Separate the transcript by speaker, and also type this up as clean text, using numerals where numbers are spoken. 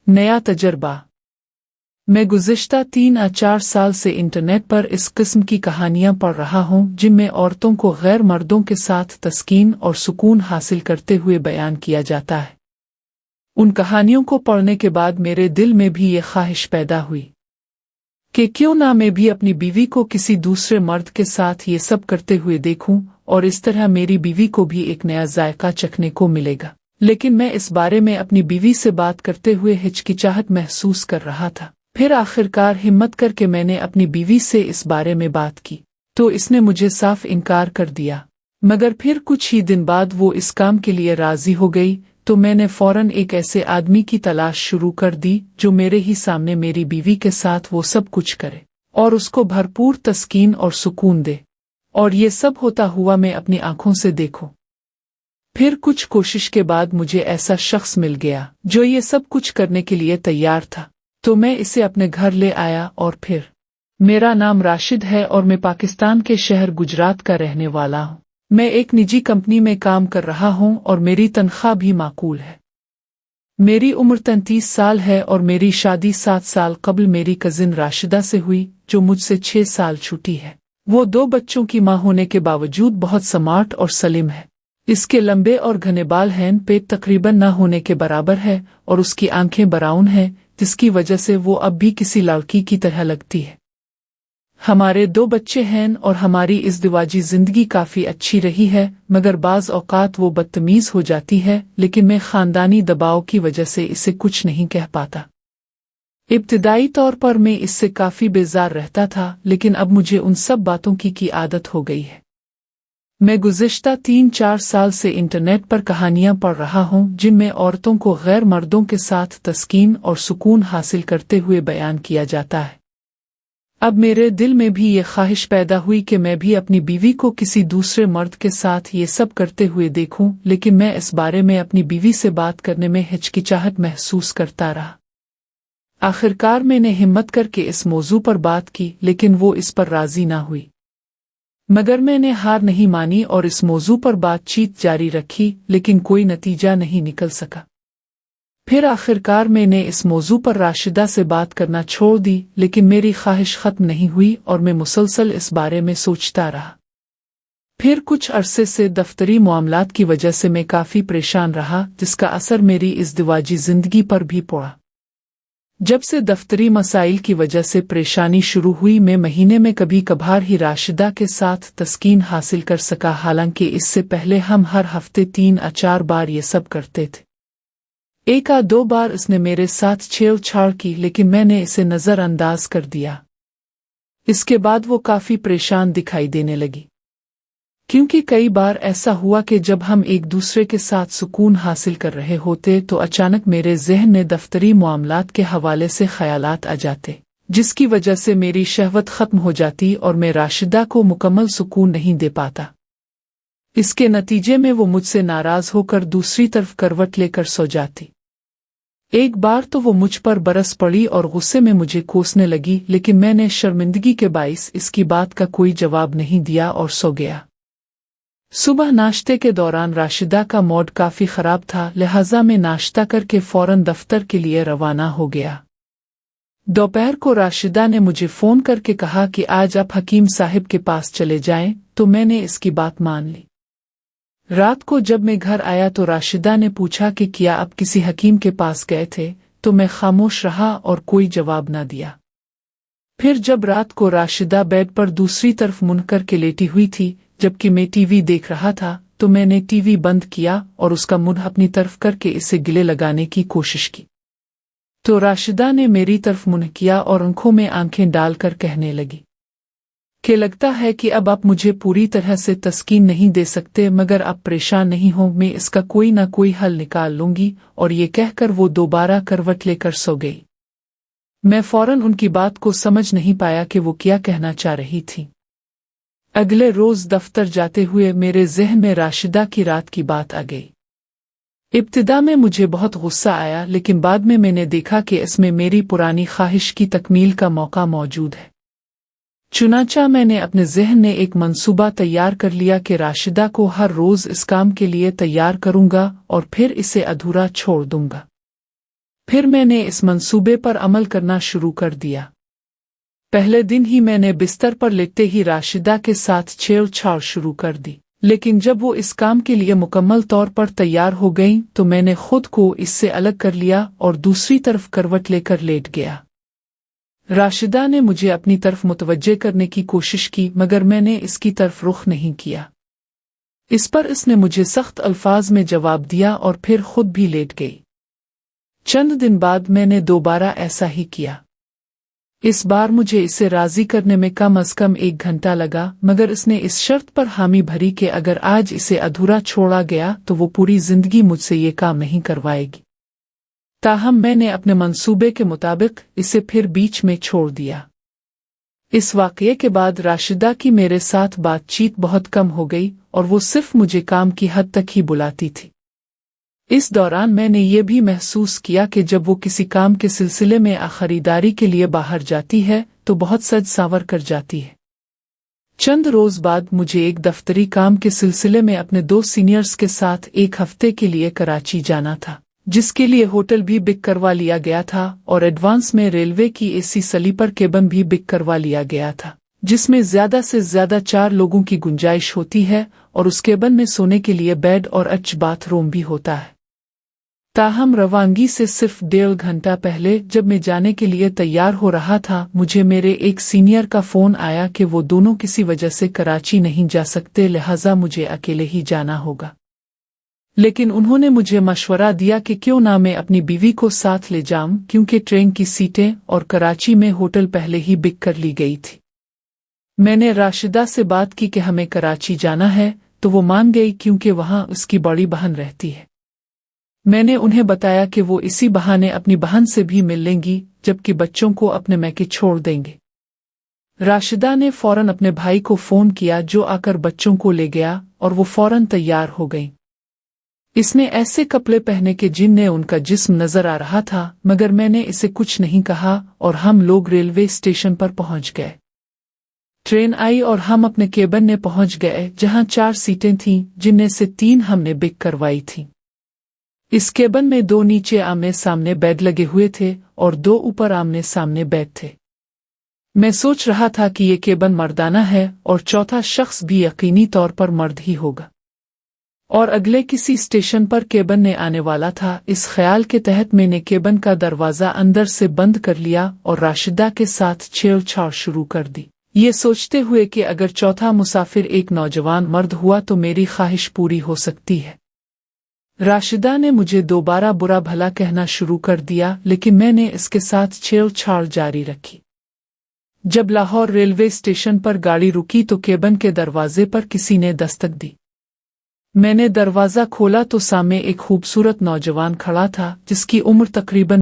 Speaker 1: नया तजर्बा। मैं गुज़िश्ता 3 या 4 साल से इंटरनेट पर इस किस्म की कहानियां पढ़ रहा हूं जिनमें औरतों को गैर मर्दों के साथ तस्कीन और सुकून हासिल करते हुए बयान किया जाता है। उन कहानियों को पढ़ने के बाद मेरे दिल में भी ये ख्वाहिश पैदा हुई कि क्यों ना मैं भी अपनी बीवी को किसी दूसरे मर्द के साथ ये सब करते हुए देखूं और इस तरह मेरी बीवी को भी एक नया जायका चखने को मिलेगा। लेकिन मैं इस बारे में अपनी बीवी से बात करते हुए हिचकिचाहट महसूस कर रहा था। फिर आखिरकार हिम्मत करके मैंने अपनी बीवी से इस बारे में बात की तो इसने मुझे साफ इनकार कर दिया। मगर फिर कुछ ही दिन बाद वो इस काम के लिए राजी हो गई तो मैंने फौरन एक ऐसे आदमी की तलाश शुरू कर दी जो मेरे ही सामने मेरी बीवी के साथ वो सब कुछ करे और उसको भरपूर तस्कीन और सुकून दे। और ये सब होता हुआ मैं अपनी आंखों से देखूं। फिर कुछ कोशिश के बाद मुझे ऐसा शख्स मिल गया जो ये सब कुछ करने के लिए तैयार था, तो मैं इसे अपने घर ले आया। और फिर मेरा नाम राशिद है और मैं पाकिस्तान के शहर गुजरात का रहने वाला हूँ। मैं एक निजी कंपनी में काम कर रहा हूँ और मेरी तनख्वाह भी माकूल है। मेरी उम्र 33 साल है और मेरी शादी 7 साल कबल मेरी कजिन राशिदा से हुई जो मुझसे 6 साल छोटी है। वो 2 बच्चों की मां होने के बावजूद बहुत स्मार्ट और सलीम है। इसके लंबे और घने बाल हैं, पेट तकरीबन न होने के बराबर है और उसकी आंखें ब्राउन हैं, जिसकी वजह से वो अब भी किसी लड़की की तरह लगती है। हमारे 2 बच्चे हैं और हमारी इज़दिवाजी जिंदगी काफी अच्छी रही है, मगर बाज औकात वो बदतमीज हो जाती है, लेकिन मैं खानदानी दबाव की वजह से इसे कुछ नहीं कह पाता। इब्तिदाई तौर पर मैं इससे काफी बेजार रहता था, लेकिन अब मुझे उन सब बातों की आदत हो गई है। मैं गुज़िश्ता 3-4 साल से इंटरनेट पर कहानियां पढ़ रहा हूं जिनमें औरतों को गैर मर्दों के साथ तस्कीन और सुकून हासिल करते हुए बयान किया जाता है। अब मेरे दिल में भी ये ख्वाहिश पैदा हुई कि मैं भी अपनी बीवी को किसी दूसरे मर्द के साथ ये सब करते हुए देखूं, लेकिन मैं इस बारे में अपनी बीवी से बात करने में हिचकिचाहट महसूस करता रहा। आखिरकार मैंने हिम्मत करके इस मौजू पर बात की, लेकिन वो इस पर राजी ना हुई। मगर मैंने हार नहीं मानी और इस मौजू पर बातचीत जारी रखी, लेकिन कोई नतीजा नहीं निकल सका। फिर आखिरकार मैंने इस मौजू पर राशिदा से बात करना छोड़ दी, लेकिन मेरी ख्वाहिश खत्म नहीं हुई और मैं मुसलसल इस बारे में सोचता रहा। फिर कुछ अरसे से दफ्तरी मामलात की वजह से मैं काफी परेशान रहा, जिसका असर मेरी इज़दिवाजी जिंदगी पर भी पड़ा। जब से दफ्तरी मसाइल की वजह से परेशानी शुरू हुई, मैं महीने में कभी कभार ही राशिदा के साथ तस्कीन हासिल कर सका, हालांकि इससे पहले हम हर हफ्ते 3 या 4 बार ये सब करते थे। 1 या 2 बार इसने मेरे साथ छेड़छाड़ की, लेकिन मैंने इसे नज़रअंदाज कर दिया। इसके बाद वो काफी परेशान दिखाई देने लगी, क्योंकि कई बार ऐसा हुआ कि जब हम एक दूसरे के साथ सुकून हासिल कर रहे होते तो अचानक मेरे ज़हन में दफ्तरी मामलात के हवाले से ख्यालात आ जाते, जिसकी वजह से मेरी शहवत खत्म हो जाती और मैं राशिदा को मुकम्मल सुकून नहीं दे पाता। इसके नतीजे में वो मुझसे नाराज होकर दूसरी तरफ करवट लेकर सो जाती। एक बार तो वो मुझ पर बरस पड़ी और गुस्से में मुझे कोसने लगी, लेकिन मैंने शर्मिंदगी के बाइस इसकी बात का कोई जवाब नहीं दिया और सो गया। सुबह नाश्ते के दौरान राशिदा का मूड काफी खराब था, लिहाजा मैं नाश्ता करके फौरन दफ्तर के लिए रवाना हो गया। दोपहर को राशिदा ने मुझे फोन करके कहा कि आज आप हकीम साहिब के पास चले जाएं, तो मैंने इसकी बात मान ली। रात को जब मैं घर आया तो राशिदा ने पूछा कि क्या आप किसी हकीम के पास गए थे, तो मैं खामोश रहा और कोई जवाब न दिया। फिर जब रात को राशिदा बेड पर दूसरी तरफ मुड़ कर के लेटी हुई थी जबकि मैं टीवी देख रहा था, तो मैंने टीवी बंद किया और उसका मुंह अपनी तरफ करके इसे गिले लगाने की कोशिश की। तो राशिदा ने मेरी तरफ मुंह किया और आंखों में आंखें डालकर कहने लगी कि लगता है कि अब आप मुझे पूरी तरह से तस्कीन नहीं दे सकते, मगर आप परेशान नहीं हो, मैं इसका कोई ना कोई हल निकाल लूंगी। और ये कहकर वो दोबारा करवट लेकर सो गई। मैं फौरन उनकी बात को समझ नहीं पाया कि वो क्या कहना चाह रही थी। अगले रोज दफ्तर जाते हुए मेरे ज़हन में राशिदा की रात की बात आ गई। इब्तिदा में मुझे बहुत गुस्सा आया, लेकिन बाद में मैंने देखा कि इसमें मेरी पुरानी ख्वाहिश की तकमील का मौका मौजूद है। चुनांचा मैंने अपने ज़हन में एक मंसूबा तैयार कर लिया कि राशिदा को हर रोज इस काम के लिए तैयार करूंगा और फिर इसे अधूरा छोड़ दूंगा। फिर मैंने इस मंसूबे पर अमल करना शुरू कर दिया। पहले दिन ही मैंने बिस्तर पर लेटते ही राशिदा के साथ छेड़छाड़ शुरू कर दी, लेकिन जब वो इस काम के लिए मुकम्मल तौर पर तैयार हो गईं तो मैंने खुद को इससे अलग कर लिया और दूसरी तरफ करवट लेकर लेट गया। राशिदा ने मुझे अपनी तरफ मुतवज्जे करने की कोशिश की, मगर मैंने इसकी तरफ रुख नहीं किया। इस पर इसने मुझे सख्त अल्फाज में जवाब दिया और फिर खुद भी लेट गई। चंद दिन बाद मैंने दोबारा ऐसा ही किया। इस बार मुझे इसे राजी करने में कम से कम 1 घंटा लगा, मगर इसने इस शर्त पर हामी भरी कि अगर आज इसे अधूरा छोड़ा गया तो वो पूरी जिंदगी मुझसे ये काम नहीं करवाएगी। ताहम मैंने अपने मंसूबे के मुताबिक इसे फिर बीच में छोड़ दिया। इस वाक़ये के बाद राशिदा की मेरे साथ बातचीत बहुत कम हो गई और वो सिर्फ मुझे काम की हद तक ही बुलाती थी। इस दौरान मैंने ये भी महसूस किया कि जब वो किसी काम के सिलसिले में खरीदारी के लिए बाहर जाती है तो बहुत सज सावर कर जाती है। चंद रोज बाद मुझे एक दफ्तरी काम के सिलसिले में अपने 2 सीनियर्स के साथ 1 हफ्ते के लिए कराची जाना था, जिसके लिए होटल भी बुक करवा लिया गया था और एडवांस में रेलवे की एसी स्लीपर केबिन भी बुक करवा लिया गया था, जिसमें ज़्यादा से ज़्यादा 4 लोगों की गुंजाइश होती है और उस केबिन में सोने के लिए बेड और बाथरूम भी होता है। ताहम रवानगी से सिर्फ 1.5 घंटा पहले जब मैं जाने के लिए तैयार हो रहा था, मुझे मेरे एक सीनियर का फ़ोन आया कि वो दोनों किसी वजह से कराची नहीं जा सकते, लिहाजा मुझे अकेले ही जाना होगा। लेकिन उन्होंने मुझे मशवरा दिया कि क्यों ना मैं अपनी बीवी को साथ ले जाऊं, क्योंकि ट्रेन की सीटें और कराची में होटल पहले ही बुक कर ली गई थी। मैंने राशिदा से बात की कि हमें कराची जाना है, तो वो मान गई क्योंकि वहाँ उसकी बड़ी बहन रहती है। मैंने उन्हें बताया कि वो इसी बहाने अपनी बहन से भी मिल लेंगी, जबकि बच्चों को अपने मैके छोड़ देंगे। राशिदा ने फौरन अपने भाई को फ़ोन किया, जो आकर बच्चों को ले गया और वो फौरन तैयार हो गई। इसने ऐसे कपड़े पहने कि जिनमें उनका जिस्म नजर आ रहा था, मगर मैंने इसे कुछ नहीं कहा और हम लोग रेलवे स्टेशन पर पहुंच गए। ट्रेन आई और हम अपने केबिन में पहुंच गए, जहां 4 सीटें थीं, जिनमें से 3 हमने बुक करवाई थीं। इस केबिन में 2 नीचे आमने सामने बेड लगे हुए थे और 2 ऊपर आमने सामने बेड थे। मैं सोच रहा था कि ये केबिन मर्दाना है और चौथा शख्स भी यकीनी तौर पर मर्द ही होगा और अगले किसी स्टेशन पर केबिन ने आने वाला था। इस ख्याल के तहत मैंने केबिन का दरवाज़ा अंदर से बंद कर लिया और राशिदा के साथ छेड़छाड़ शुरू कर दी, ये सोचते हुए कि अगर चौथा मुसाफिर एक नौजवान मर्द हुआ तो मेरी ख्वाहिश पूरी हो सकती है। राशिदा ने मुझे दोबारा बुरा भला कहना शुरू कर दिया, लेकिन मैंने इसके साथ छेड़छाड़ जारी रखी। जब लाहौर रेलवे स्टेशन पर गाड़ी रुकी तो केबिन के दरवाजे पर किसी ने दस्तक दी। मैंने दरवाज़ा खोला तो सामने एक खूबसूरत नौजवान खड़ा था, जिसकी उम्र तकरीबन